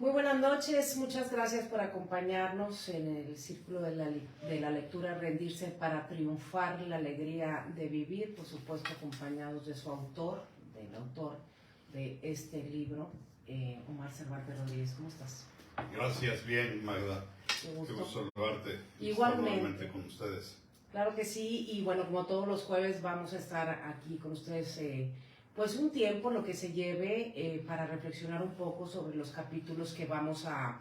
Muy buenas noches, muchas gracias por acompañarnos en el círculo de la lectura Rendirse para triunfar, la alegría de vivir, por supuesto acompañados de su autor, del autor de este libro, Omar Cervantes Rodríguez. ¿Cómo estás? Gracias, bien, Magda. Qué gusto. Qué gusto saludarte. Igualmente. Con ustedes. Claro que sí, y bueno, como todos los jueves vamos a estar aquí con ustedes pues un tiempo, lo que se lleve, para reflexionar un poco sobre los capítulos que vamos a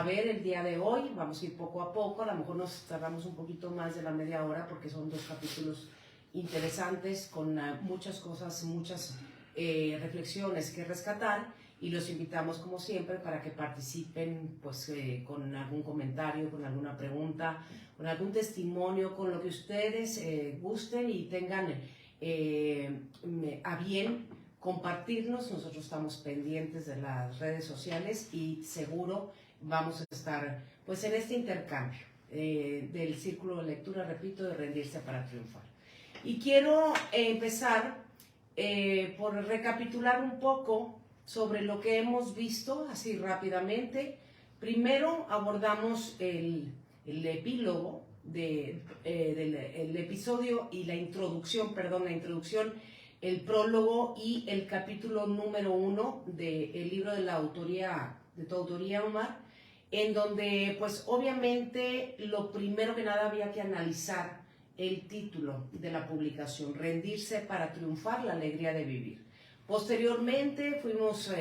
ver el día de hoy. Vamos a ir poco a poco, a lo mejor nos tardamos un poquito más de la media hora porque son dos capítulos interesantes con muchas cosas, muchas reflexiones que rescatar, y los invitamos como siempre para que participen pues con algún comentario, con alguna pregunta, con algún testimonio, con lo que ustedes gusten y tengan a bien compartirnos. Nosotros estamos pendientes de las redes sociales y seguro vamos a estar pues en este intercambio del círculo de lectura, repito, de Rendirse para triunfar. Y quiero empezar por recapitular un poco sobre lo que hemos visto así rápidamente. Primero abordamos el epílogo del episodio y la introducción, el prólogo y el capítulo número 1 del libro de tu autoría, Omar, en donde pues obviamente lo primero que nada había que analizar el título de la publicación, Rendirse para triunfar, la alegría de vivir. Posteriormente fuimos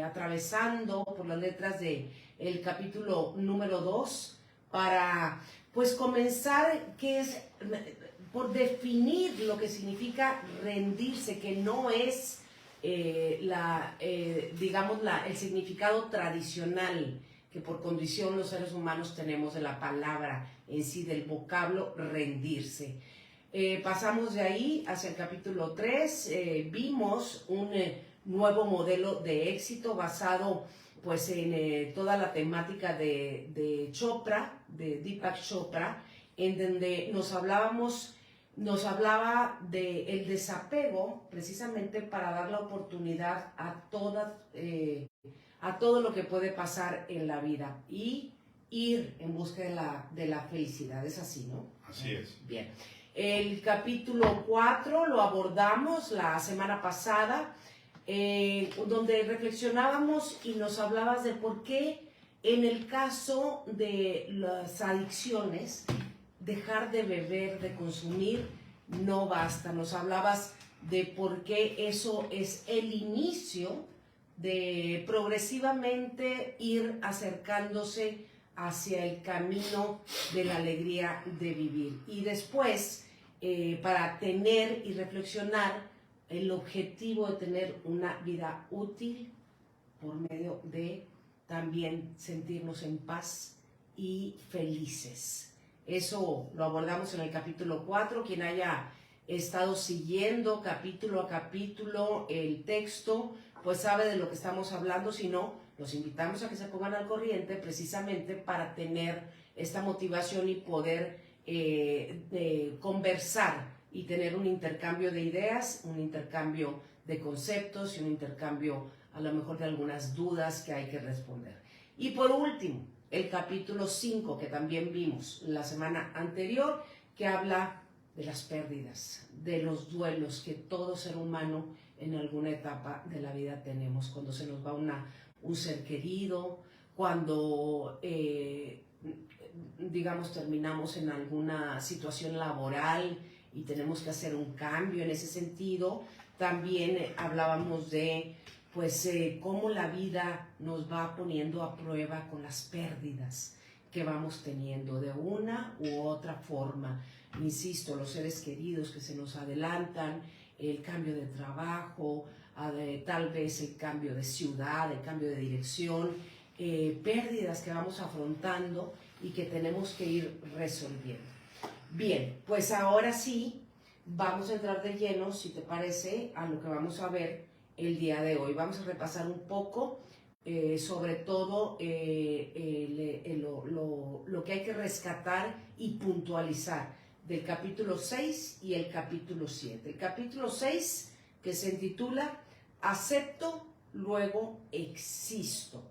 atravesando por las letras del capítulo número 2 para pues comenzar, que es por definir lo que significa rendirse, que no es el significado tradicional que por condición los seres humanos tenemos de la palabra en sí, del vocablo rendirse. Pasamos de ahí hacia el capítulo 3, vimos un nuevo modelo de éxito basado pues en toda la temática de Chopra, de Deepak Chopra, en donde nos hablaba del desapego precisamente para dar la oportunidad a todo lo que puede pasar en la vida y ir en busca de la felicidad. Es así, ¿no? Así es. Bien. El capítulo 4 lo abordamos la semana pasada, donde reflexionábamos y nos hablabas de por qué en el caso de las adicciones, dejar de beber, de consumir, no basta. Nos hablabas de por qué eso es el inicio de progresivamente ir acercándose hacia el camino de la alegría de vivir. Y después, para tener y reflexionar el objetivo de tener una vida útil por medio de también sentirnos en paz y felices. Eso lo abordamos en el capítulo 4. Quien haya estado siguiendo capítulo a capítulo el texto, pues sabe de lo que estamos hablando. Si no, los invitamos a que se pongan al corriente precisamente para tener esta motivación y poder conversar y tener un intercambio de ideas, un intercambio de conceptos y un intercambio a lo mejor de algunas dudas que hay que responder. Y por último, el capítulo 5 que también vimos la semana anterior, que habla de las pérdidas, de los duelos que todo ser humano en alguna etapa de la vida tenemos, cuando se nos va un ser querido, cuando terminamos en alguna situación laboral y tenemos que hacer un cambio en ese sentido. También hablábamos de cómo la vida nos va poniendo a prueba con las pérdidas que vamos teniendo de una u otra forma. Insisto, los seres queridos que se nos adelantan, el cambio de trabajo, tal vez el cambio de ciudad, el cambio de dirección, pérdidas que vamos afrontando y que tenemos que ir resolviendo. Bien, pues ahora sí, vamos a entrar de lleno, si te parece, a lo que vamos a ver el día de hoy. Vamos a repasar un poco, sobre todo lo que hay que rescatar y puntualizar del capítulo 6 y el capítulo 7. El capítulo 6, que se intitula Acepto, luego existo.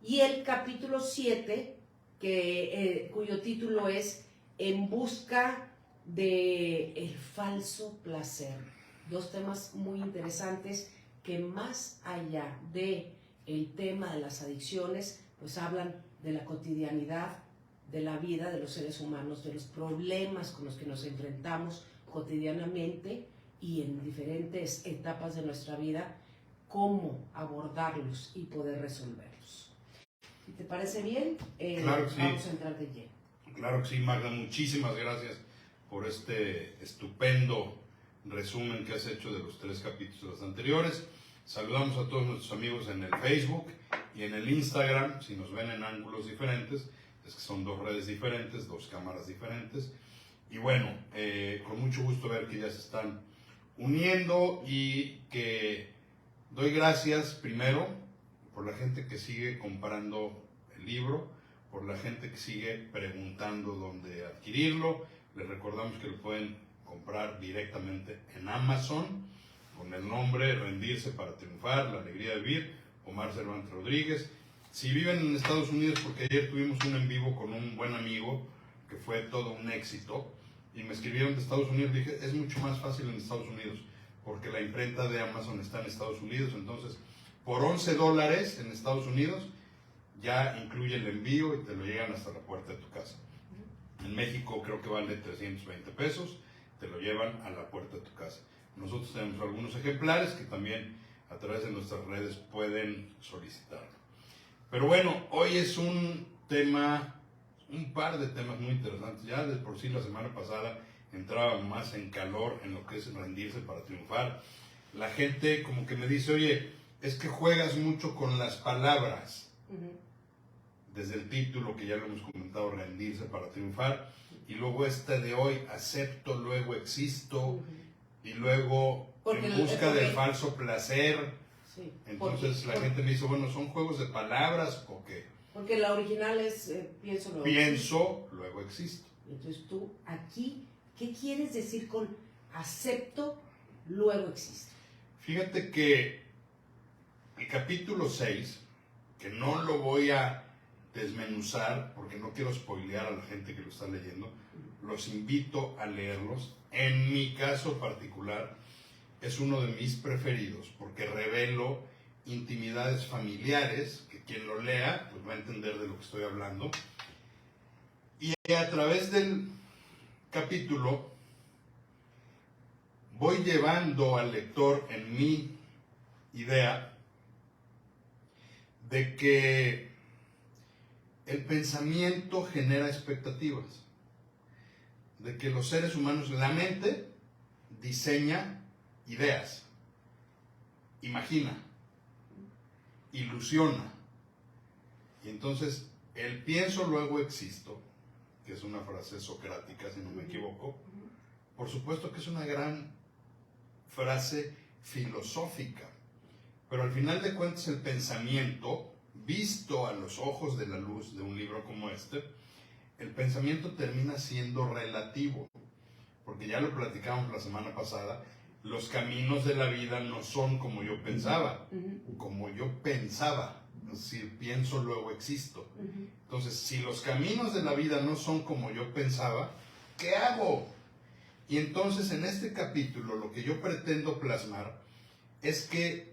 y el capítulo 7, cuyo título es En busca del falso placer. Dos temas muy interesantes que más allá de el tema de las adicciones, pues hablan de la cotidianidad, de la vida de los seres humanos, de los problemas con los que nos enfrentamos cotidianamente y en diferentes etapas de nuestra vida, cómo abordarlos y poder resolverlos. Si te parece bien, Claro que sí. vamos a entrar de lleno. Claro que sí, Magda, muchísimas gracias por este estupendo resumen que has hecho de los 3 capítulos anteriores. Saludamos a todos nuestros amigos en el Facebook y en el Instagram. Si nos ven en ángulos diferentes, es que son 2 redes diferentes, 2 cámaras diferentes. Y bueno, con mucho gusto ver que ya se están uniendo, y que doy gracias primero por la gente que sigue comprando el libro, por la gente que sigue preguntando dónde adquirirlo. Les recordamos que lo pueden comprar directamente en Amazon con el nombre Rendirse para Triunfar, La Alegría de Vivir, Omar Cervantes Rodríguez. Si viven en Estados Unidos, porque ayer tuvimos un en vivo con un buen amigo que fue todo un éxito, y me escribieron de Estados Unidos, dije, es mucho más fácil en Estados Unidos, porque la imprenta de Amazon está en Estados Unidos. Entonces, por $11 en Estados Unidos, ya incluye el envío y te lo llegan hasta la puerta de tu casa. En México creo que vale 320 pesos, te lo llevan a la puerta de tu casa. Nosotros tenemos algunos ejemplares que también a través de nuestras redes pueden solicitarlo. Pero bueno, hoy es un par de temas muy interesantes. Ya de por sí la semana pasada entraba más en calor en lo que es rendirse para triunfar. La gente como que me dice, oye, es que juegas mucho con las palabras. Desde el título, que ya lo hemos comentado, rendirse para triunfar, y luego de hoy, acepto, luego existo, y luego en busca del falso placer. Sí, entonces la gente me dice, bueno, ¿son juegos de palabras o qué? Porque la original es pienso, luego existo. Entonces tú aquí, ¿qué quieres decir con acepto, luego existo? Fíjate que el capítulo 6, que no lo voy a desmenuzar porque no quiero spoilear a la gente que lo está leyendo, los invito a leerlos. En mi caso particular es uno de mis preferidos porque revelo intimidades familiares que quien lo lea pues va a entender de lo que estoy hablando, y a través del capítulo voy llevando al lector en mi idea de que el pensamiento genera expectativas, de que los seres humanos, la mente diseña ideas, imagina, ilusiona, y entonces el pienso luego existo, que es una frase socrática si no me equivoco, por supuesto que es una gran frase filosófica, pero al final de cuentas el pensamiento, visto a los ojos de la luz de un libro como este, el pensamiento termina siendo relativo, porque ya lo platicamos la semana pasada, los caminos de la vida no son como yo pensaba, como yo pensaba, es decir, pienso luego existo. Entonces, si los caminos de la vida no son como yo pensaba, ¿qué hago? Y entonces en este capítulo lo que yo pretendo plasmar es que,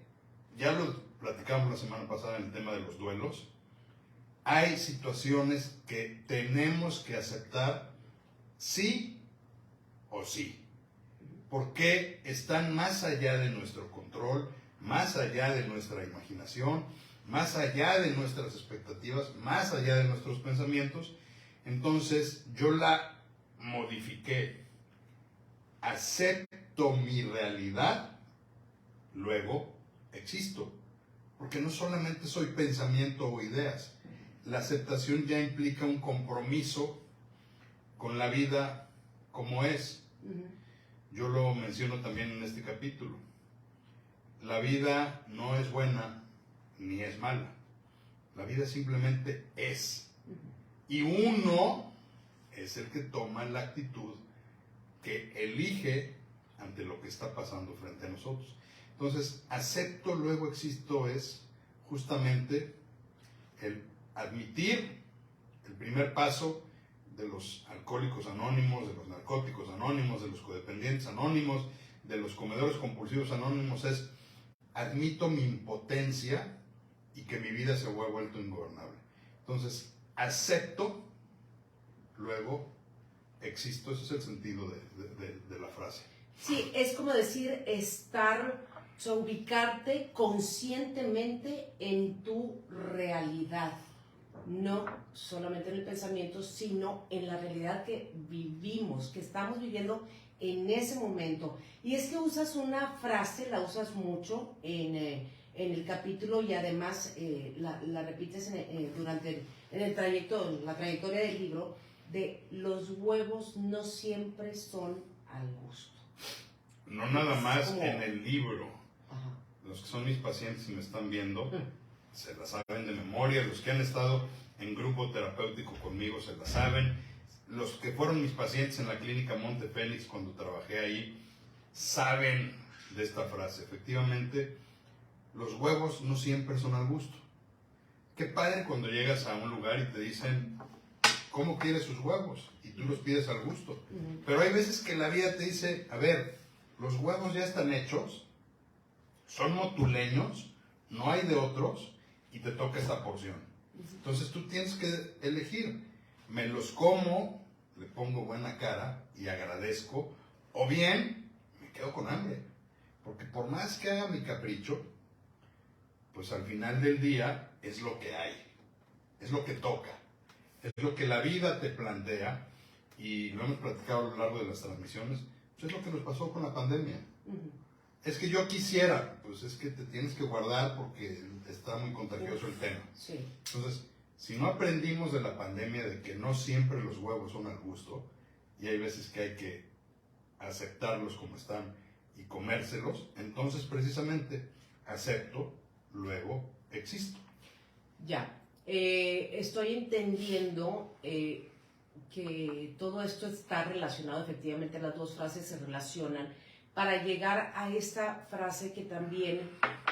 ya lo platicamos la semana pasada en el tema de los duelos, hay situaciones que tenemos que aceptar sí o sí, porque están más allá de nuestro control, más allá de nuestra imaginación, más allá de nuestras expectativas, más allá de nuestros pensamientos. Entonces yo la modifiqué. Acepto mi realidad, luego existo. Porque no solamente soy pensamiento o ideas. La aceptación ya implica un compromiso con la vida como es. Yo lo menciono también en este capítulo. La vida no es buena ni es mala. La vida simplemente es. Y uno es el que toma la actitud que elige ante lo que está pasando frente a nosotros. Entonces, acepto, luego existo es justamente el admitir el primer paso de los alcohólicos anónimos, de los narcóticos anónimos, de los codependientes anónimos, de los comedores compulsivos anónimos, es admito mi impotencia y que mi vida se ha vuelto ingobernable. Entonces, acepto, luego existo. Ese es el sentido de la frase. Sí, es como decir estar, o sea, ubicarte conscientemente en tu realidad, no solamente en el pensamiento, sino en la realidad que vivimos, que estamos viviendo en ese momento. Y es que usas una frase, la usas mucho en el capítulo y además la repites durante la trayectoria del libro, de los huevos no siempre son al gusto. No nada más como... en el libro. Ajá. Los que son mis pacientes y me están viendo, se la saben de memoria. Los que han estado en grupo terapéutico conmigo se la saben. Los que fueron mis pacientes en la clínica Monte Félix cuando trabajé ahí, saben de esta frase. Efectivamente, los huevos no siempre son al gusto. Qué padre cuando llegas a un lugar y te dicen, ¿cómo quieres sus huevos? Y tú los pides al gusto. Pero hay veces que la vida te dice, a ver, los huevos ya están hechos, son motuleños, no hay de otros, y te toca esta porción. Entonces tú tienes que elegir, me los como, le pongo buena cara y agradezco, o bien me quedo con hambre. Porque por más que haga mi capricho, pues al final del día es lo que hay, es lo que toca, es lo que la vida te plantea, y lo hemos platicado a lo largo de las transmisiones. Pues es lo que nos pasó con la pandemia. Es que yo quisiera, pues es que te tienes que guardar porque está muy contagioso el tema. Sí. Entonces, si no aprendimos de la pandemia de que no siempre los huevos son al gusto, y hay veces que hay que aceptarlos como están y comérselos, entonces precisamente acepto, luego existo. Ya, estoy entendiendo que todo esto está relacionado, efectivamente las dos frases se relacionan, para llegar a esta frase que también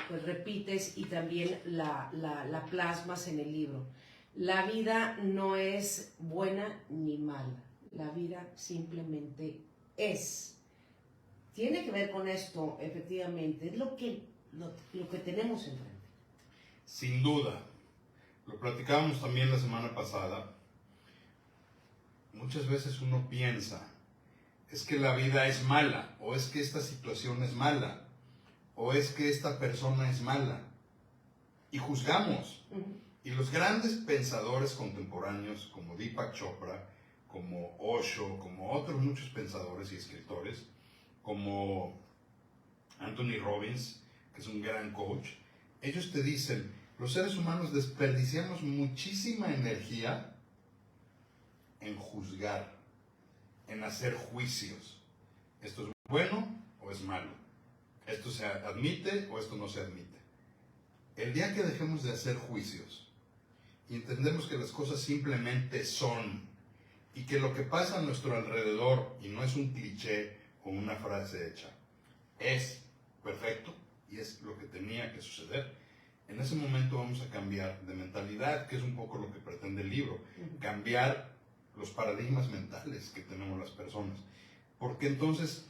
pues, repites y también la plasmas en el libro. La vida no es buena ni mala, la vida simplemente es. Tiene que ver con esto, efectivamente, es lo que tenemos enfrente. Sin duda, lo platicábamos también la semana pasada. Muchas veces uno piensa, es que la vida es mala, o es que esta situación es mala, o es que esta persona es mala, y juzgamos. Y los grandes pensadores contemporáneos, como Deepak Chopra, como Osho, como otros muchos pensadores y escritores, como Anthony Robbins, que es un gran coach, ellos te dicen, los seres humanos desperdiciamos muchísima energía en juzgar, en hacer juicios. ¿Esto es bueno o es malo? ¿Esto se admite o esto no se admite? El día que dejemos de hacer juicios y entendemos que las cosas simplemente son, y que lo que pasa a nuestro alrededor, y no es un cliché o una frase hecha, es perfecto y es lo que tenía que suceder, en ese momento vamos a cambiar de mentalidad, que es un poco lo que pretende el libro, cambiar los paradigmas mentales que tenemos las personas. Porque entonces,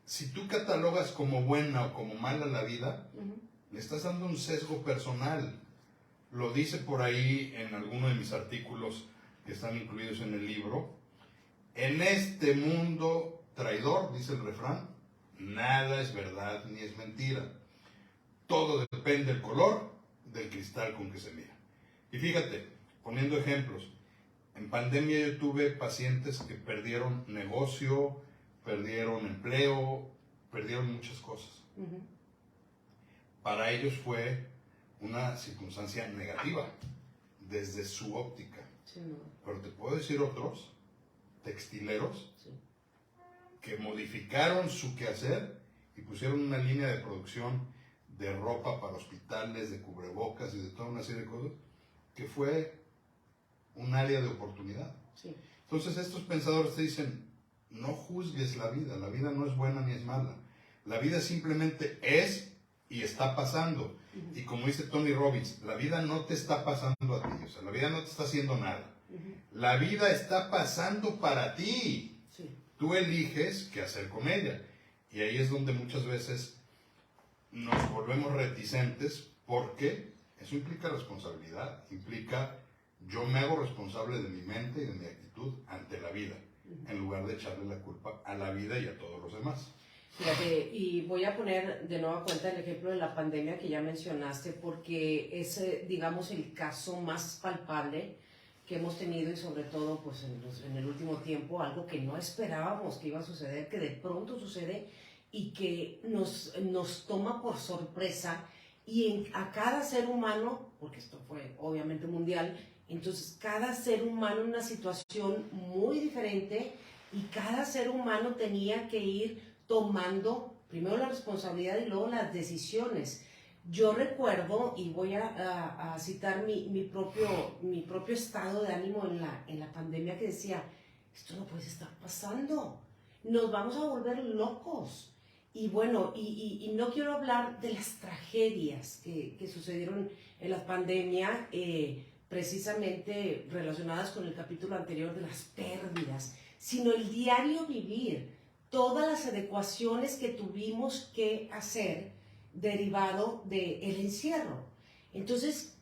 si tú catalogas como buena o como mala la vida, le estás dando un sesgo personal. Lo dice por ahí en alguno de mis artículos que están incluidos en el libro. En este mundo traidor, dice el refrán, nada es verdad ni es mentira. Todo depende del color del cristal con que se mira. Y fíjate, poniendo ejemplos, en pandemia yo tuve pacientes que perdieron negocio, perdieron empleo, perdieron muchas cosas. Para ellos fue una circunstancia negativa, desde su óptica. Sí, no. Pero te puedo decir otros, textileros, que modificaron su quehacer y pusieron una línea de producción de ropa para hospitales, de cubrebocas y de toda una serie de cosas, que fue un área de oportunidad. Sí. Entonces estos pensadores te dicen, no juzgues la vida no es buena ni es mala, la vida simplemente es, y está pasando. Y como dice Tony Robbins, la vida no te está pasando a ti, o sea, la vida no te está haciendo nada. La vida está pasando para ti. Sí. Tú eliges qué hacer con ella. Y ahí es donde muchas veces nos volvemos reticentes porque eso implica responsabilidad, implica yo me hago responsable de mi mente y de mi actitud ante la vida, en lugar de echarle la culpa a la vida y a todos los demás. Fíjate, y voy a poner de nueva cuenta el ejemplo de la pandemia que ya mencionaste, porque es, digamos, el caso más palpable que hemos tenido y sobre todo pues, en el último tiempo, algo que no esperábamos que iba a suceder, que de pronto sucede y que nos toma por sorpresa y a cada ser humano, porque esto fue obviamente mundial, entonces cada ser humano en una situación muy diferente y cada ser humano tenía que ir tomando primero la responsabilidad y luego las decisiones. Yo recuerdo, y voy a citar mi propio estado de ánimo en la pandemia, que decía, esto no puede estar pasando, nos vamos a volver locos. Y bueno, y no quiero hablar de las tragedias que sucedieron en la pandemia, precisamente relacionadas con el capítulo anterior de las pérdidas, sino el diario vivir, todas las adecuaciones que tuvimos que hacer derivado del encierro. Entonces,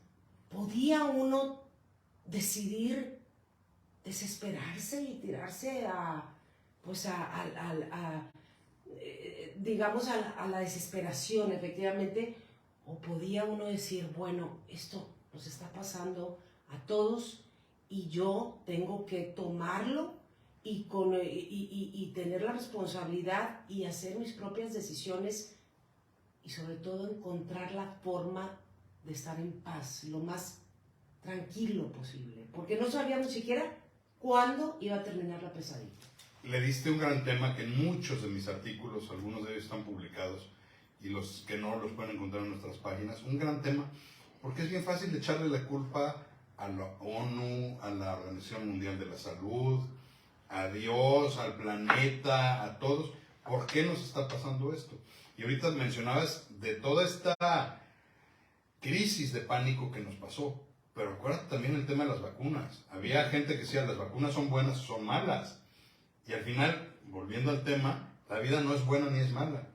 podía uno decidir desesperarse y tirarse digamos, a la desesperación, efectivamente, o podía uno decir, bueno, esto nos está pasando a todos y yo tengo que tomarlo y tener la responsabilidad y hacer mis propias decisiones y sobre todo encontrar la forma de estar en paz, lo más tranquilo posible, porque no sabíamos siquiera cuándo iba a terminar la pesadilla. Le diste un gran tema que en muchos de mis artículos, algunos de ellos están publicados y los que no los pueden encontrar en nuestras páginas, un gran tema, porque es bien fácil echarle la culpa a la ONU, a la Organización Mundial de la Salud, a Dios, al planeta, a todos. ¿Por qué nos está pasando esto? Y ahorita mencionabas de toda esta crisis de pánico que nos pasó, pero acuérdate también el tema de las vacunas. Había gente que decía, las vacunas son buenas o son malas. Y al final, volviendo al tema, la vida no es buena ni es mala.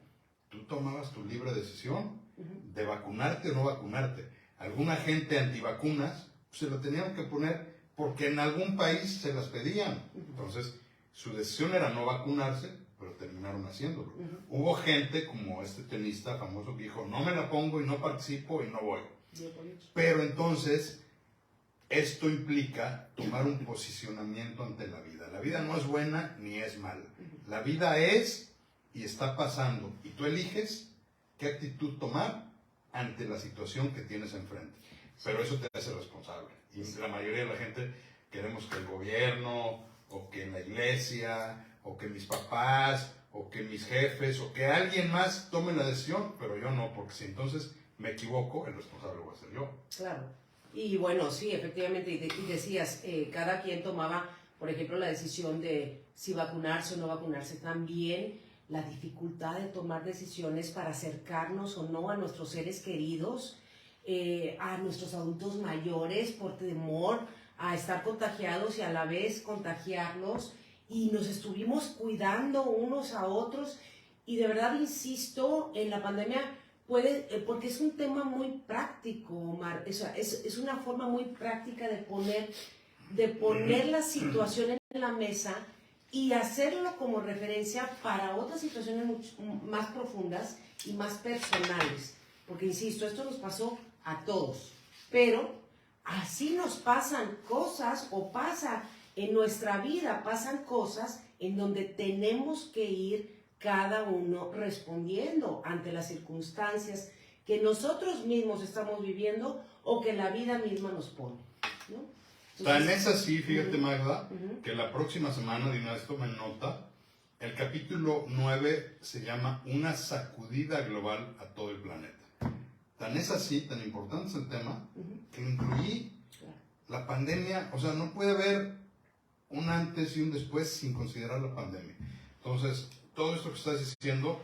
Tú tomabas tu libre decisión de vacunarte o no vacunarte. Alguna gente antivacunas se lo tenían que poner porque en algún país se las pedían. Entonces, su decisión era no vacunarse, pero terminaron haciéndolo. Hubo gente como este tenista famoso que dijo, no me la pongo y no participo y no voy. Pero entonces, esto implica tomar un posicionamiento ante la vida. La vida no es buena ni es mala. La vida es y está pasando. Y tú eliges qué actitud tomar ante la situación que tienes enfrente. Pero eso te hace responsable. Y la mayoría de la gente queremos que el gobierno, o que la iglesia, o que mis papás, o que mis jefes, o que alguien más tome la decisión, pero yo no, porque si entonces me equivoco, el responsable voy a ser yo. Claro. Y bueno, sí, efectivamente, y decías, cada quien tomaba, por ejemplo, la decisión de si vacunarse o no vacunarse. También la dificultad de tomar decisiones para acercarnos o no a nuestros seres queridos, a nuestros adultos mayores, por temor a estar contagiados y a la vez contagiarlos. Y nos estuvimos cuidando unos a otros. Y de verdad, insisto, en la pandemia porque es un tema muy práctico, Omar, es una forma muy práctica de poner la situación en la mesa y hacerlo como referencia para otras situaciones más profundas y más personales, porque insisto, esto nos pasó a todos, pero así nos pasan cosas o pasa en nuestra vida, pasan cosas en donde tenemos que ir cada uno respondiendo ante las circunstancias que nosotros mismos estamos viviendo o que la vida misma nos pone, ¿no? Tan es así, fíjate Magda, que la próxima semana, de una vez tomen nota, el capítulo 9 se llama Una sacudida global a todo el planeta. Tan es así, tan importante es el tema, que incluí la pandemia, o sea, no puede haber un antes y un después sin considerar la pandemia. Entonces, todo esto que estás diciendo,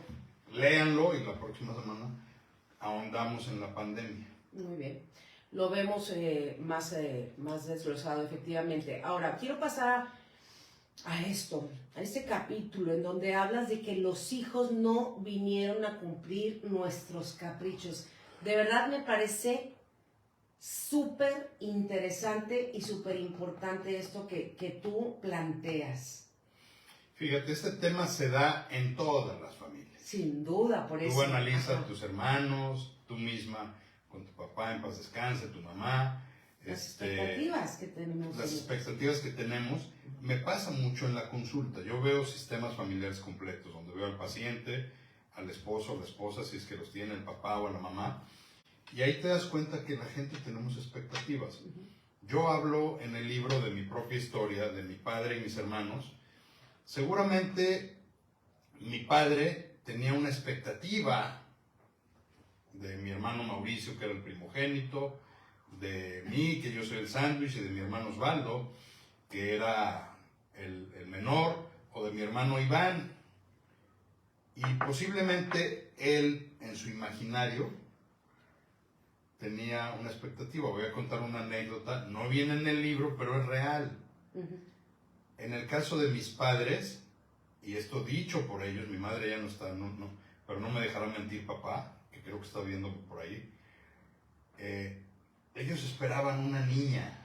léanlo y la próxima semana ahondamos en la pandemia. Muy bien. Lo vemos más desglosado, efectivamente. Ahora, quiero pasar a esto, a este capítulo en donde hablas de que los hijos no vinieron a cumplir nuestros caprichos. De verdad me parece súper interesante y súper importante esto que tú planteas. Fíjate, este tema se da en todas las familias. Sin duda, por eso. Tú analizas tus hermanos, tú misma, con tu papá en paz descanse, tu mamá. Las expectativas que tenemos. Las expectativas que tenemos. Me pasa mucho en la consulta. Yo veo sistemas familiares completos, donde veo al paciente, al esposo, a la esposa, si es que los tiene, el papá o la mamá. Y ahí te das cuenta que la gente tenemos expectativas. Yo hablo en el libro de mi propia historia, de mi padre y mis hermanos. Seguramente mi padre tenía una expectativa de mi hermano Mauricio, que era el primogénito, de mí, que yo soy el sándwich, y de mi hermano Osvaldo, que era el menor, o de mi hermano Iván. Y posiblemente él, en su imaginario, tenía una expectativa. Voy a contar una anécdota, no viene en el libro, pero es real. En el caso de mis padres, y esto dicho por ellos, mi madre ya no está, pero no me dejará mentir papá, que creo que está viendo por ahí, ellos esperaban una niña.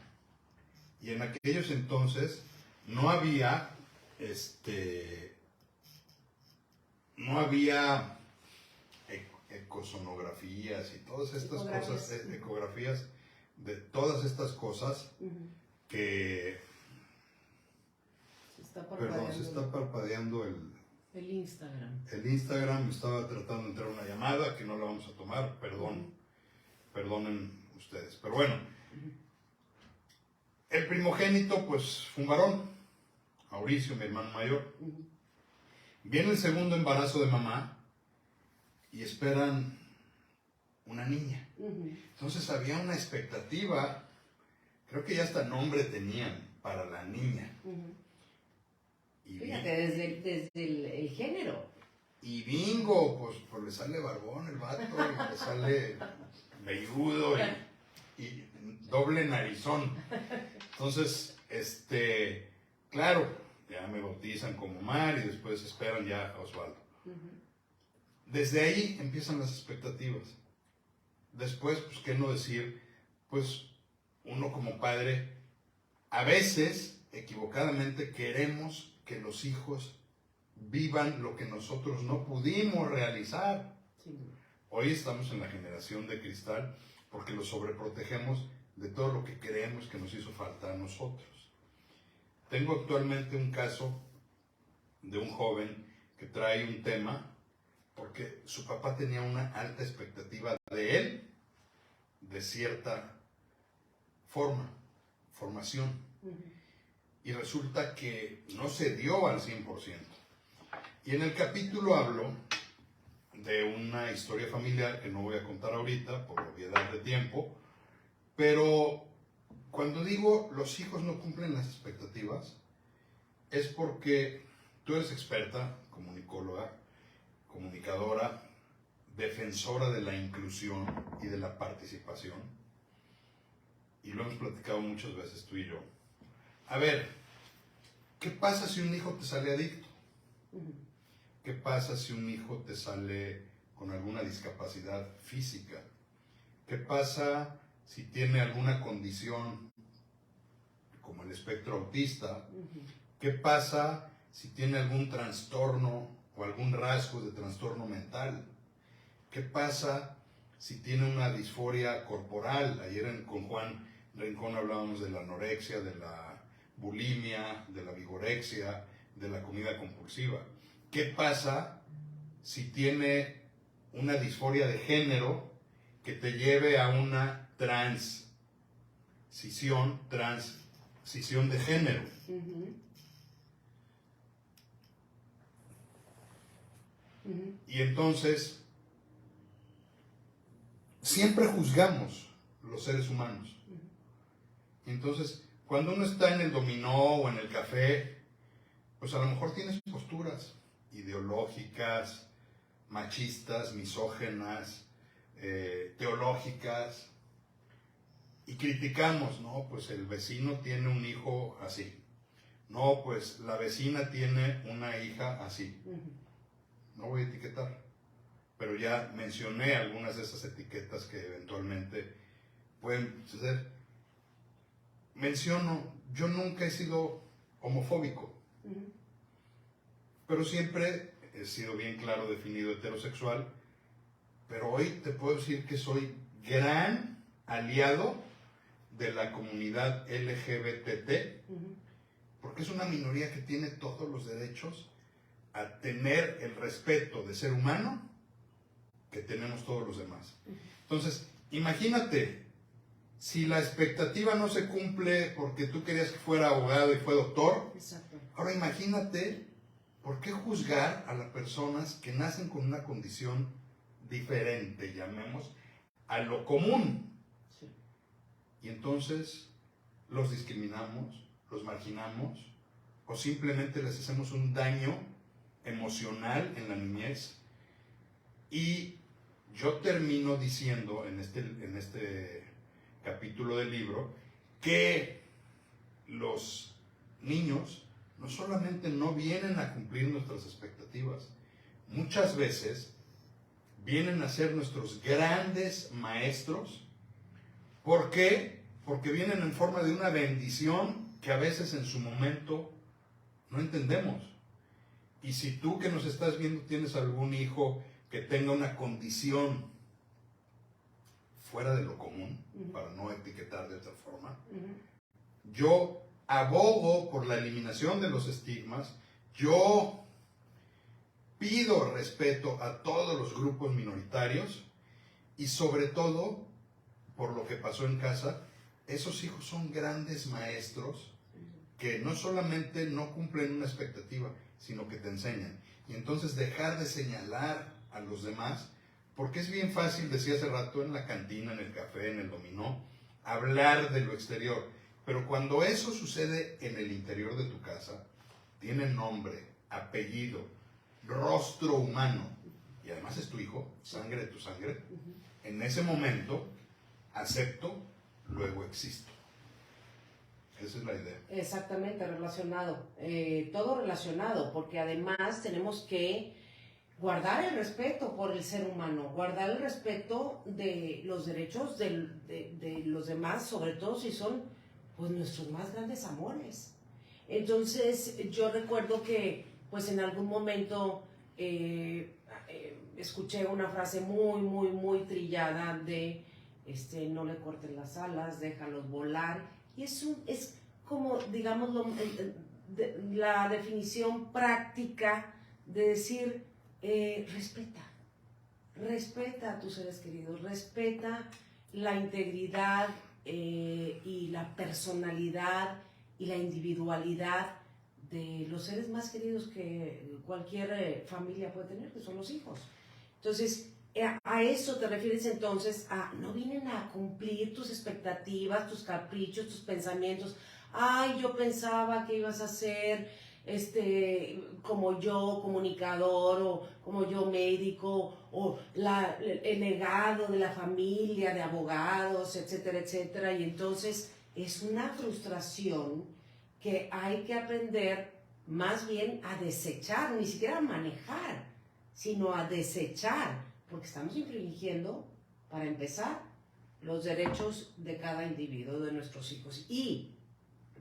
Y en aquellos entonces no había ecosonografías y todas estas cosas, ecografías de todas estas cosas que... Se está parpadeando el Instagram. El Instagram, estaba tratando de entrar una llamada que no la vamos a tomar, perdonen ustedes. Pero bueno, el primogénito pues fue un varón, Mauricio, mi hermano mayor. Viene el segundo embarazo de mamá y esperan una niña. Entonces había una expectativa, creo que ya hasta nombre tenían para la niña. Y fíjate, desde el género. Y bingo, pues le sale barbón el vato, y le sale velludo y doble narizón. Entonces, claro, ya me bautizan como Omar y después esperan ya a Osvaldo. Desde ahí empiezan las expectativas. Después, pues, ¿qué no decir? Pues, uno como padre, a veces, equivocadamente, queremos que los hijos vivan lo que nosotros no pudimos realizar. Hoy estamos en la generación de cristal porque los sobreprotegemos de todo lo que creemos que nos hizo falta a nosotros. Tengo actualmente un caso de un joven que trae un tema porque su papá tenía una alta expectativa de él, de cierta formación. Y resulta que no se dio al 100%. Y en el capítulo hablo de una historia familiar que no voy a contar ahorita por obviedad de tiempo, pero cuando digo los hijos no cumplen las expectativas, es porque tú eres experta, comunicóloga, comunicadora, defensora de la inclusión y de la participación, y lo hemos platicado muchas veces tú y yo. A ver, ¿qué pasa si un hijo te sale adicto? ¿Qué pasa si un hijo te sale con alguna discapacidad física? ¿Qué pasa si tiene alguna condición como el espectro autista? ¿Qué pasa si tiene algún trastorno o algún rasgo de trastorno mental? ¿Qué pasa si tiene una disforia corporal? Ayer con Juan Rincón hablábamos de la anorexia, de la bulimia, de la vigorexia, de la comida compulsiva. ¿Qué pasa si tiene una disforia de género que te lleve a una transición de género? Y entonces, siempre juzgamos los seres humanos. Y entonces, cuando uno está en el dominó o en el café, pues a lo mejor tienes posturas ideológicas, machistas, misógenas, teológicas, y criticamos, no, pues el vecino tiene un hijo así, no, pues la vecina tiene una hija así. No voy a etiquetar, pero ya mencioné algunas de esas etiquetas que eventualmente pueden suceder. Menciono, yo nunca he sido homofóbico, pero siempre he sido bien claro definido heterosexual, pero hoy te puedo decir que soy gran aliado de la comunidad LGBT, porque es una minoría que tiene todos los derechos a tener el respeto de ser humano que tenemos todos los demás. Entonces, imagínate, si la expectativa no se cumple porque tú querías que fuera abogado y fue doctor, exacto. Ahora imagínate, ¿por qué juzgar a las personas que nacen con una condición diferente, llamemos, a lo común? Sí. Y entonces los discriminamos, los marginamos, o simplemente les hacemos un daño emocional en la niñez. Y yo termino diciendo en este capítulo del libro que los niños no solamente no vienen a cumplir nuestras expectativas, muchas veces vienen a ser nuestros grandes maestros. ¿Por qué? Porque vienen en forma de una bendición que a veces en su momento no entendemos. Y si tú que nos estás viendo tienes algún hijo que tenga una condición fuera de lo común, para no etiquetar de otra forma, yo abogo por la eliminación de los estigmas, yo pido respeto a todos los grupos minoritarios y sobre todo, por lo que pasó en casa, esos hijos son grandes maestros que no solamente no cumplen una expectativa, sino que te enseñan. Y entonces dejar de señalar a los demás, porque es bien fácil, decía hace rato, en la cantina, en el café, en el dominó, hablar de lo exterior. Pero cuando eso sucede en el interior de tu casa, tiene nombre, apellido, rostro humano, y además es tu hijo, sangre de tu sangre, en ese momento acepto, luego existo. Esa es la idea. Exactamente, relacionado. Todo relacionado, porque además tenemos que guardar el respeto por el ser humano, guardar el respeto de los derechos de los demás, sobre todo si son pues nuestros más grandes amores. Entonces yo recuerdo que pues en algún momento escuché una frase muy trillada de no le corten las alas, déjalos volar, y es como digamos la definición práctica de decir respeta a tus seres queridos, respeta la integridad y la personalidad y la individualidad de los seres más queridos que cualquier familia puede tener, que son los hijos. Entonces, a eso te refieres entonces, no vienen a cumplir tus expectativas, tus caprichos, tus pensamientos. Ay, yo pensaba que ibas a ser como yo, comunicador, o como yo, médico, o el legado de la familia, de abogados, etcétera, etcétera. Y entonces es una frustración que hay que aprender más bien a desechar, ni siquiera a manejar, sino a desechar, porque estamos infringiendo, para empezar, los derechos de cada individuo, de nuestros hijos. Y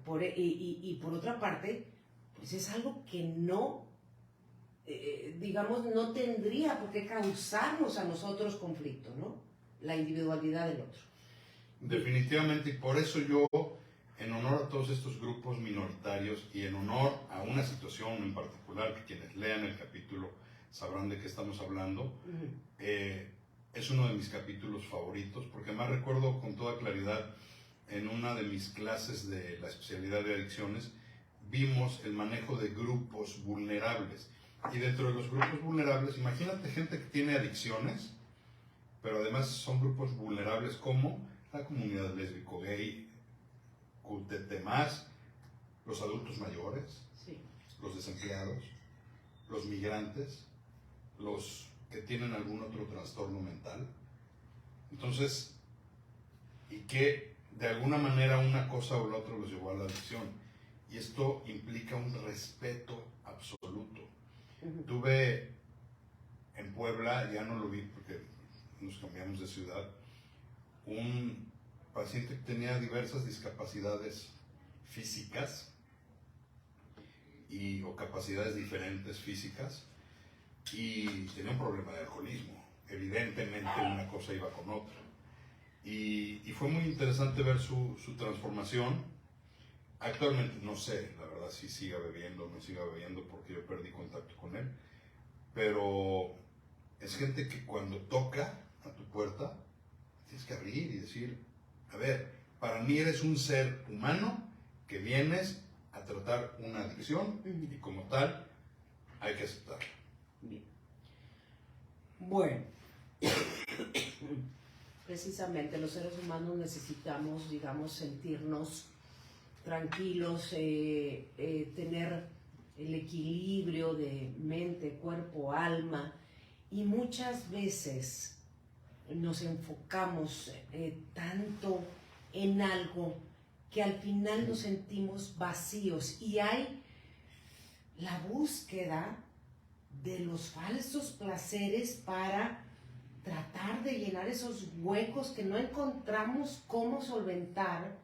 por otra parte, pues es algo que no, digamos, no tendría por qué causarnos a nosotros conflicto, ¿no? La individualidad del otro. Definitivamente, y por eso yo, en honor a todos estos grupos minoritarios y en honor a una situación en particular, que quienes lean el capítulo sabrán de qué estamos hablando, es uno de mis capítulos favoritos, porque además recuerdo con toda claridad, en una de mis clases de la especialidad de adicciones, vimos el manejo de grupos vulnerables. Y dentro de los grupos vulnerables, imagínate gente que tiene adicciones, pero además son grupos vulnerables como la comunidad lésbico, gay, QTT+, los adultos mayores, sí, los desempleados, los migrantes, los que tienen algún otro trastorno mental. Entonces, y que de alguna manera una cosa o la otra los llevó a la adicción. Y esto implica un respeto absoluto. Tuve en Puebla, ya no lo vi porque nos cambiamos de ciudad, un paciente que tenía diversas discapacidades físicas o capacidades diferentes físicas, y tenía un problema de alcoholismo. Evidentemente una cosa iba con otra. Y fue muy interesante ver su transformación. Actualmente no sé, la verdad, si siga bebiendo o no siga bebiendo, porque yo perdí contacto con él. Pero es gente que cuando toca a tu puerta, tienes que abrir y decir, a ver, para mí eres un ser humano que vienes a tratar una adicción y como tal hay que aceptarla. Bien. Bueno, precisamente los seres humanos necesitamos, digamos, sentirnos tranquilos, tener el equilibrio de mente, cuerpo, alma, y muchas veces nos enfocamos tanto en algo que al final nos sentimos vacíos, y hay la búsqueda de los falsos placeres para tratar de llenar esos huecos que no encontramos cómo solventar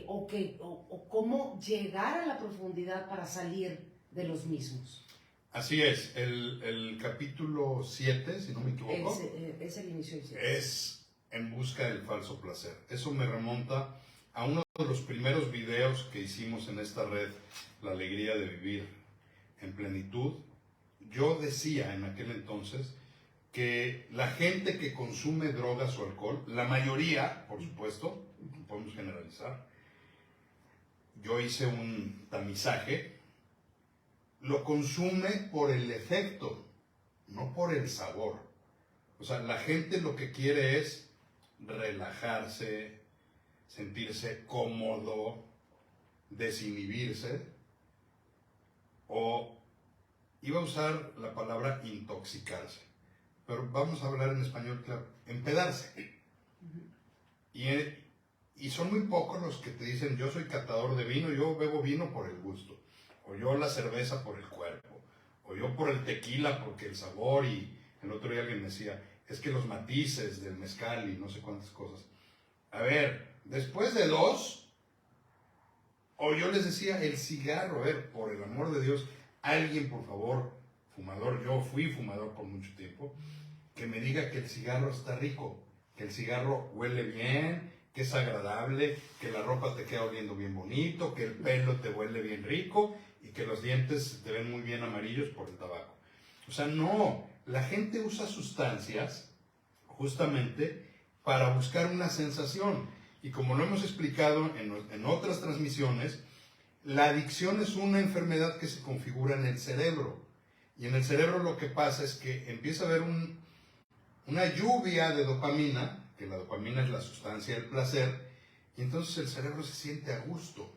o cómo llegar a la profundidad para salir de los mismos. Así es, el capítulo 7, si no me equivoco, es el inicio. Es en busca del falso placer. Eso me remonta a uno de los primeros videos que hicimos en esta red, La Alegría de Vivir en Plenitud. Yo decía en aquel entonces que la gente que consume drogas o alcohol, la mayoría, por supuesto, no podemos generalizar, yo hice un tamizaje, lo consume por el efecto, no por el sabor. O sea, la gente lo que quiere es relajarse, sentirse cómodo, desinhibirse, o iba a usar la palabra intoxicarse, pero vamos a hablar en español, claro, empedarse. Y son muy pocos los que te dicen, yo soy catador de vino, yo bebo vino por el gusto, o yo la cerveza por el cuerpo, o yo por el tequila porque el sabor. Y el otro día alguien me decía, es que los matices del mezcal y no sé cuántas cosas. A ver, después de 2, o yo les decía, el cigarro, a ver, por el amor de Dios, alguien por favor, fumador, yo fui fumador por mucho tiempo, que me diga que el cigarro está rico, que el cigarro huele bien, que es agradable, que la ropa te queda oliendo bien bonito, que el pelo te huele bien rico y que los dientes te ven muy bien amarillos por el tabaco. O sea, no, la gente usa sustancias justamente para buscar una sensación. Y como lo hemos explicado en otras transmisiones, la adicción es una enfermedad que se configura en el cerebro. Y en el cerebro lo que pasa es que empieza a haber una lluvia de dopamina, que la dopamina es la sustancia del placer, y entonces el cerebro se siente a gusto.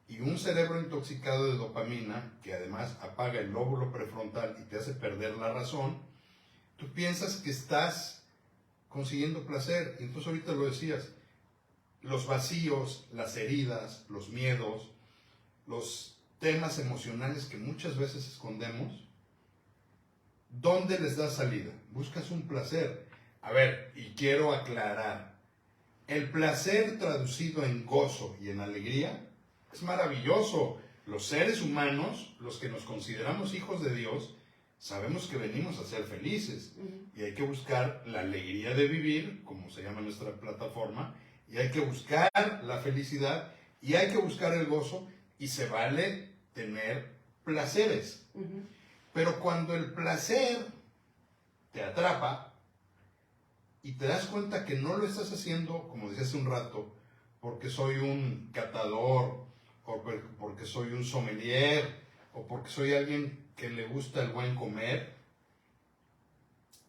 Y un cerebro intoxicado de dopamina, que además apaga el lóbulo prefrontal y te hace perder la razón, tú piensas que estás consiguiendo placer. Y entonces ahorita lo decías, los vacíos, las heridas, los miedos, los temas emocionales que muchas veces escondemos, ¿dónde les das salida? Buscas un placer. A ver, y quiero aclarar, el placer traducido en gozo y en alegría es maravilloso. Los seres humanos, los que nos consideramos hijos de Dios, sabemos que venimos a ser felices. Y hay que buscar la alegría de vivir, como se llama nuestra plataforma, y hay que buscar la felicidad, y hay que buscar el gozo, y se vale tener placeres. Pero cuando el placer te atrapa y te das cuenta que no lo estás haciendo, como decía hace un rato, porque soy un catador, o porque soy un sommelier, o porque soy alguien que le gusta el buen comer,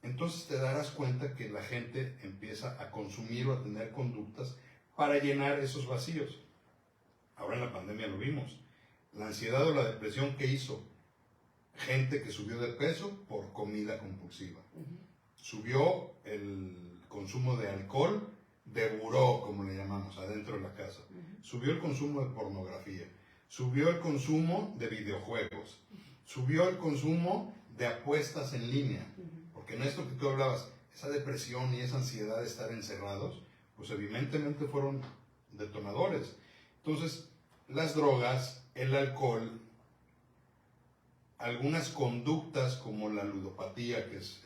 entonces te darás cuenta que la gente empieza a consumir o a tener conductas para llenar esos vacíos. Ahora en la pandemia lo vimos. La ansiedad o la depresión, ¿qué hizo? Gente que subió de peso por comida compulsiva. Subió el consumo de alcohol de buró, como le llamamos, adentro de la casa. Subió el consumo de pornografía, subió el consumo de videojuegos, subió el consumo de apuestas en línea. Porque en esto que tú hablabas, esa depresión y esa ansiedad de estar encerrados, pues evidentemente fueron detonadores. Entonces, las drogas, el alcohol, algunas conductas como la ludopatía, que es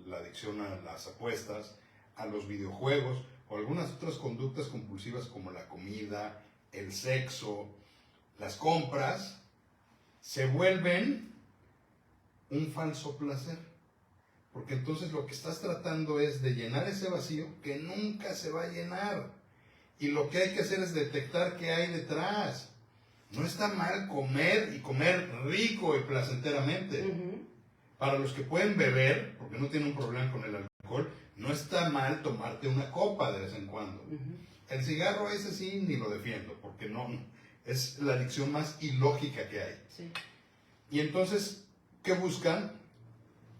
la adicción a las apuestas, a los videojuegos, o algunas otras conductas compulsivas como la comida, el sexo, las compras, se vuelven un falso placer. Porque entonces lo que estás tratando es de llenar ese vacío que nunca se va a llenar. Y lo que hay que hacer es detectar qué hay detrás. No está mal comer y comer rico y placenteramente. Para los que pueden beber, porque no tienen un problema con el alcohol, no está mal tomarte una copa de vez en cuando. El cigarro ese sí ni lo defiendo, porque no es la adicción más ilógica que hay. Sí. Y entonces, ¿qué buscan?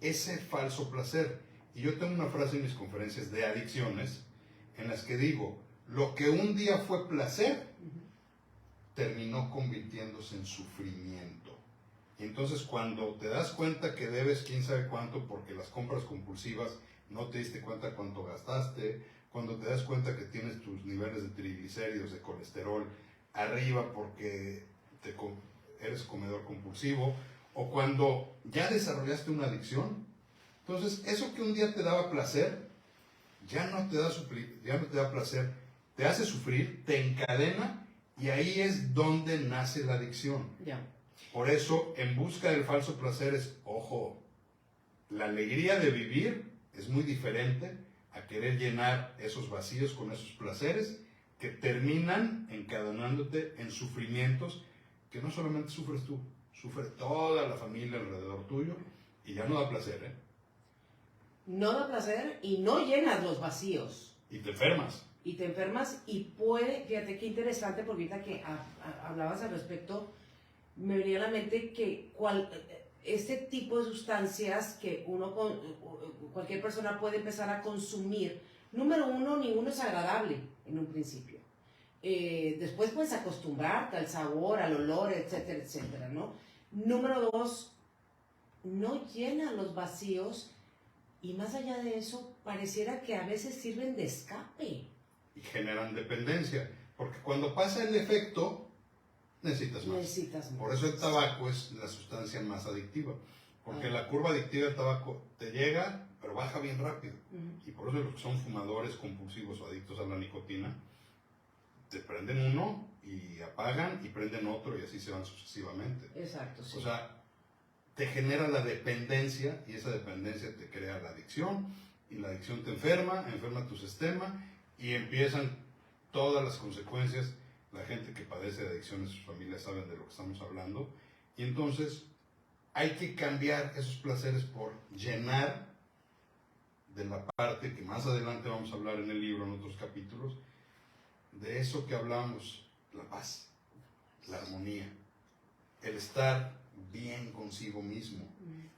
Ese falso placer. Y yo tengo una frase en mis conferencias de adicciones en las que digo, lo que un día fue placer, terminó convirtiéndose en sufrimiento. Y entonces cuando te das cuenta que debes quién sabe cuánto porque las compras compulsivas no te diste cuenta cuánto gastaste, cuando te das cuenta que tienes tus niveles de triglicéridos, de colesterol arriba porque eres comedor compulsivo, o cuando ya desarrollaste una adicción, entonces eso que un día te daba placer, ya no te da placer, te hace sufrir, te encadena, y ahí es donde nace la adicción. Ya. Por eso, en busca del falso placer es, ojo, la alegría de vivir es muy diferente a querer llenar esos vacíos con esos placeres que terminan encadenándote en sufrimientos que no solamente sufres tú, sufre toda la familia alrededor tuyo y ya no da placer, ¿eh? No da placer y no llenas los vacíos. Y te enfermas. Y te enfermas y puede, fíjate qué interesante, porque ahorita que hablabas al respecto, me venía a la mente que este tipo de sustancias que cualquier persona puede empezar a consumir, número uno, ninguno es agradable en un principio. Después puedes acostumbrarte al sabor, al olor, etcétera, etcétera, ¿no? Número dos, no llena los vacíos y más allá de eso, pareciera que a veces sirven de escape. Y generan dependencia, porque cuando pasa el efecto, necesitas más. Por eso el tabaco es la sustancia más adictiva, porque la curva adictiva del tabaco te llega, pero baja bien rápido. Y por eso los que son fumadores compulsivos o adictos a la nicotina, te prenden uno y apagan y prenden otro y así se van sucesivamente. Exacto, sí. O sea, te genera la dependencia y esa dependencia te crea la adicción y la adicción te enferma tu sistema y empiezan todas las consecuencias. La gente que padece de adicciones, sus familias saben de lo que estamos hablando. Y entonces hay que cambiar esos placeres por llenar de la parte que más adelante vamos a hablar en el libro, en otros capítulos, de eso que hablamos, la paz, la armonía, el estar bien consigo mismo,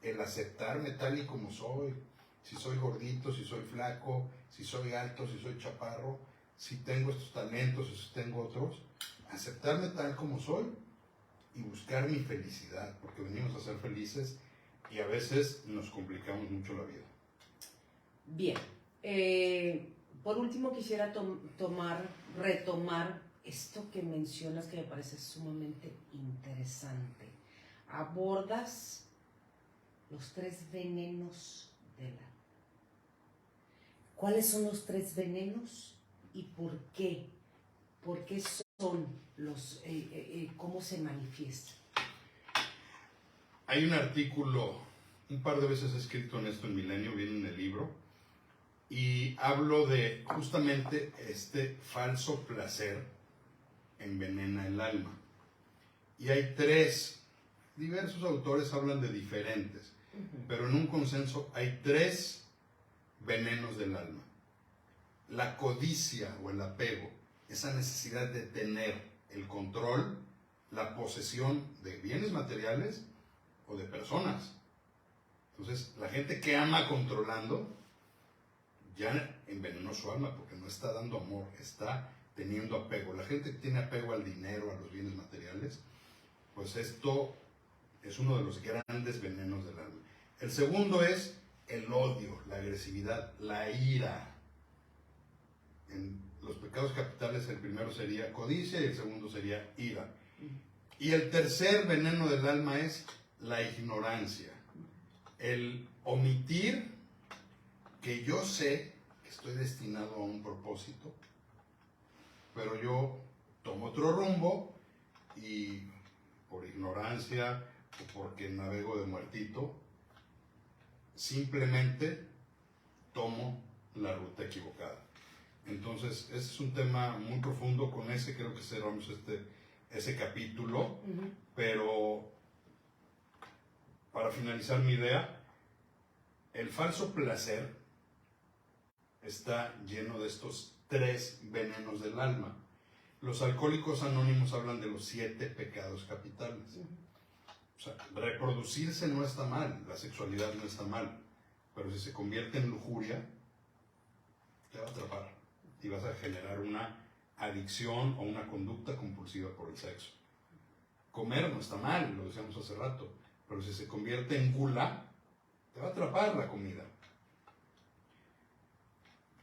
el aceptarme tal y como soy, si soy gordito, si soy flaco, si soy alto, si soy chaparro, si tengo estos talentos, si tengo otros, aceptarme tal como soy y buscar mi felicidad, porque venimos a ser felices y a veces nos complicamos mucho la vida. Bien, por último quisiera retomar esto que mencionas que me parece sumamente interesante. Abordas los 3 venenos del alma. ¿Cuáles son los 3 venenos y por qué? ¿Por qué son los, cómo se manifiestan? Hay un artículo, un par de veces he escrito en esto en Milenio, viene en el libro, y hablo de justamente este falso placer envenena el alma. Y hay 3, diversos autores hablan de diferentes, pero en un consenso hay 3 venenos del alma. La codicia o el apego, esa necesidad de tener el control, la posesión de bienes materiales o de personas. Entonces, la gente que ama controlando ya envenenó su alma porque no está dando amor, está teniendo apego. La gente que tiene apego al dinero, a los bienes materiales, pues esto es uno de los grandes venenos del alma. El segundo es el odio, la agresividad, la ira. En los pecados capitales el primero sería codicia y el segundo sería ira. Y el tercer veneno del alma es la ignorancia. El omitir que yo sé que estoy destinado a un propósito, pero yo tomo otro rumbo y por ignorancia o porque navego de muertito, simplemente tomo la ruta equivocada. Entonces, ese es un tema muy profundo. Con ese creo que cerramos ese capítulo, pero para finalizar mi idea, el falso placer está lleno de estos 3 venenos del alma. Los alcohólicos anónimos hablan de los 7 pecados capitales. O sea, reproducirse no está mal, la sexualidad no está mal, pero si se convierte en lujuria, te va a atrapar y vas a generar una adicción o una conducta compulsiva por el sexo. Comer no está mal, lo decíamos hace rato, pero si se convierte en gula, te va a atrapar la comida.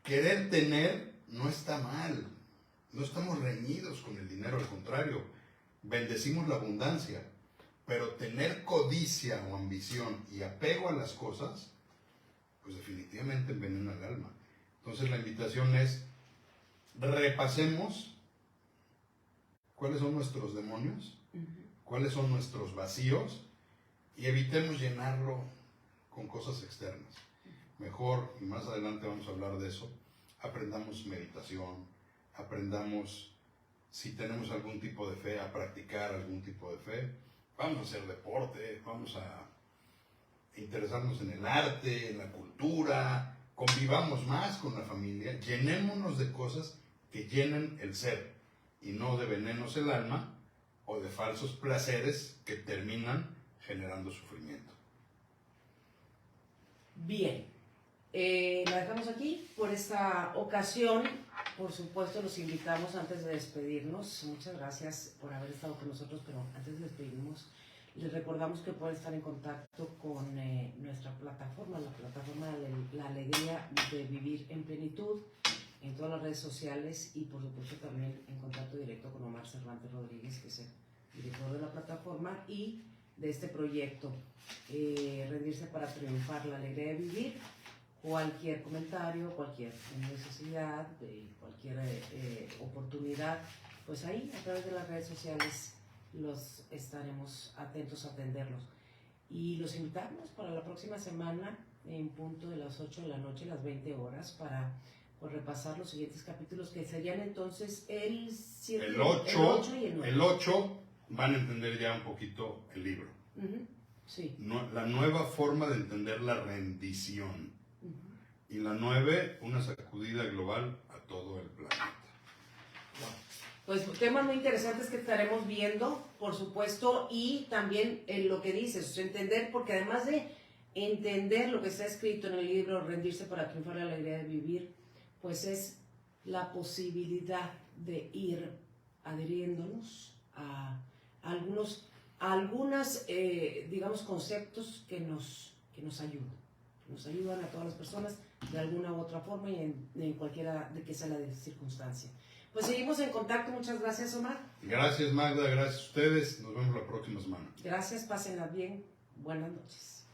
Querer tener no está mal, no estamos reñidos con el dinero, al contrario, bendecimos la abundancia, pero tener codicia o ambición y apego a las cosas, pues definitivamente envenena el alma. Entonces la invitación es, repasemos cuáles son nuestros demonios, cuáles son nuestros vacíos y evitemos llenarlo con cosas externas. Mejor, y más adelante vamos a hablar de eso, aprendamos meditación, aprendamos, si tenemos algún tipo de fe, a practicar algún tipo de fe, vamos a hacer deporte, vamos a interesarnos en el arte, en la cultura, convivamos más con la familia, llenémonos de cosas que llenen el ser y no de venenos el alma o de falsos placeres que terminan generando sufrimiento. Bien, la dejamos aquí por esta ocasión. Por supuesto, los invitamos antes de despedirnos. Muchas gracias por haber estado con nosotros, pero antes de despedirnos, les recordamos que pueden estar en contacto con nuestra plataforma, la plataforma de la alegría de vivir en plenitud, en todas las redes sociales y por supuesto también en contacto directo con Omar Cervantes Rodríguez, que es el director de la plataforma y de este proyecto, Rendirse para Triunfar, la alegría de vivir. Cualquier comentario, cualquier necesidad, cualquier oportunidad, pues ahí a través de las redes sociales los estaremos atentos a atenderlos. Y los invitamos para la próxima semana en punto de las 8 de la noche, las 20 horas, para pues, repasar los siguientes capítulos que serían entonces el 7, el 8 y el 9. El 8 van a entender ya un poquito el libro. Sí. La nueva forma de entender la rendición. Y la 9, una sacudida global a todo el planeta. Pues temas muy interesantes que estaremos viendo, por supuesto, y también en lo que dices, entender, porque además de entender lo que está escrito en el libro Rendirse para Triunfar, la alegría de vivir, pues es la posibilidad de ir adhiriéndonos a algunos digamos, conceptos que nos ayudan. Nos ayudan a todas las personas de alguna u otra forma y en cualquiera de que sea la circunstancia. Pues seguimos en contacto. Muchas gracias, Omar. Gracias, Magda. Gracias a ustedes. Nos vemos la próxima semana. Gracias. Pásenla bien. Buenas noches.